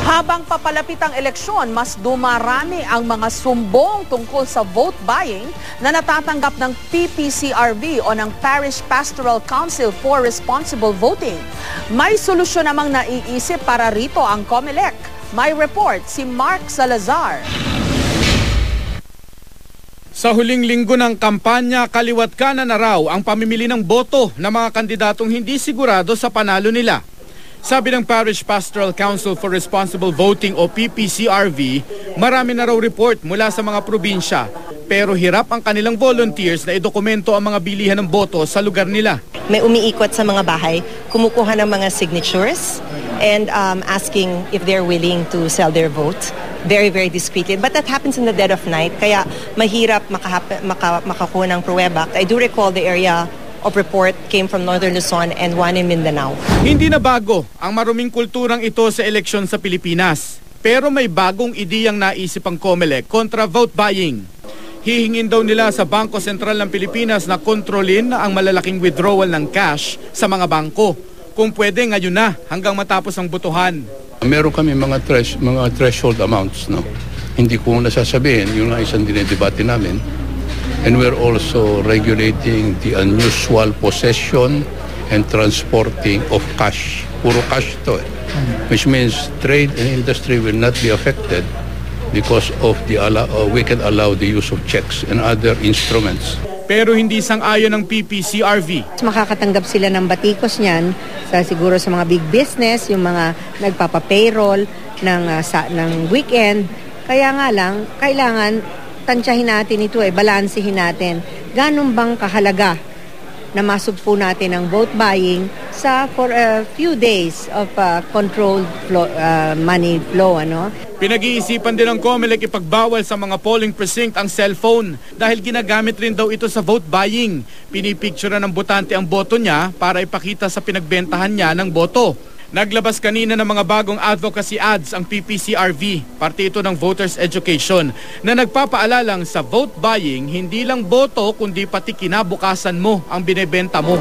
Habang papalapit ang eleksyon, mas dumarami ang mga sumbong tungkol sa vote buying na natatanggap ng PPCRV o ng Parish Pastoral Council for Responsible Voting. May solusyon namang naiisip para rito ang COMELEC. May report si Mark Salazar. Sa huling linggo ng kampanya, kaliwat kanan na raw ang pamimili ng boto ng mga kandidatong hindi sigurado sa panalo nila. Sabi ng Parish Pastoral Council for Responsible Voting o PPCRV, marami na raw report mula sa mga probinsya, pero hirap ang kanilang volunteers na idokumento ang mga bilihan ng boto sa lugar nila. May umiikot sa mga bahay, kumukuha ng mga signatures and asking if they're willing to sell their vote. Very, very discreetly. But that happens in the dead of night, kaya mahirap makakuha ng pruweba. I do recall the area of report came from Northern Luzon and one in Mindanao. Hindi na bago ang maruming kulturang ito sa eleksyon sa Pilipinas. Pero may bagong ideyang naisip ang COMELEC kontra vote buying. Hihingin daw nila sa Bangko Sentral ng Pilipinas na kontrolin ang malalaking withdrawal ng cash sa mga bangko. Kung pwede ngayon na hanggang matapos ang botohan. Meron kami mga threshold amounts, no? Hindi ko nasasabihin, yung isang dinedebate namin. And we're also regulating the unusual possession and transporting of cash. Puro cash to which means trade and industry will not be affected because of we can allow the use of checks and other instruments. Pero hindi sang-ayon ng PPCRV. Makakatanggap sila ng batikos niyan siguro sa mga big business, yung mga nagpapa-payroll ng weekend. Kaya nga lang, kailangan tansyahin natin ito, balansehin natin. Ganun bang kahalaga na masugpo natin ang vote buying for a few days of controlled money flow, ano? Pinag-iisipan din ng COMELEC ipagbawal sa mga polling precinct ang cellphone dahil ginagamit rin daw ito sa vote buying. Pinipicture ng botante ang boto niya para ipakita sa pinagbentahan niya ng boto. Naglabas kanina ng mga bagong advocacy ads ang PPCRV, parte ito ng voters education, na nagpapaalalang sa vote buying, hindi lang boto kundi pati kinabukasan mo ang binebenta mo.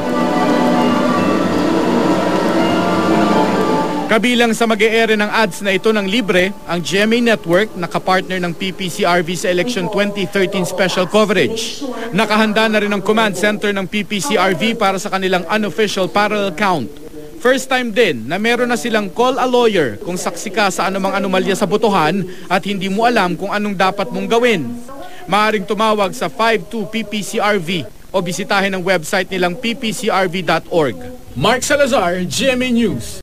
Kabilang sa mag-e-ere ng ads na ito ng libre, ang GMA Network na kapartner ng PPCRV sa Election 2013 special coverage. Nakahanda na rin ang command center ng PPCRV para sa kanilang unofficial parallel count. First time din na meron na silang call a lawyer kung saksi ka sa anumang anomalya sa botohan at hindi mo alam kung anong dapat mong gawin. Maaaring tumawag sa 52PPCRV o bisitahin ang website nilang ppcrv.org. Mark Salazar, GMA News.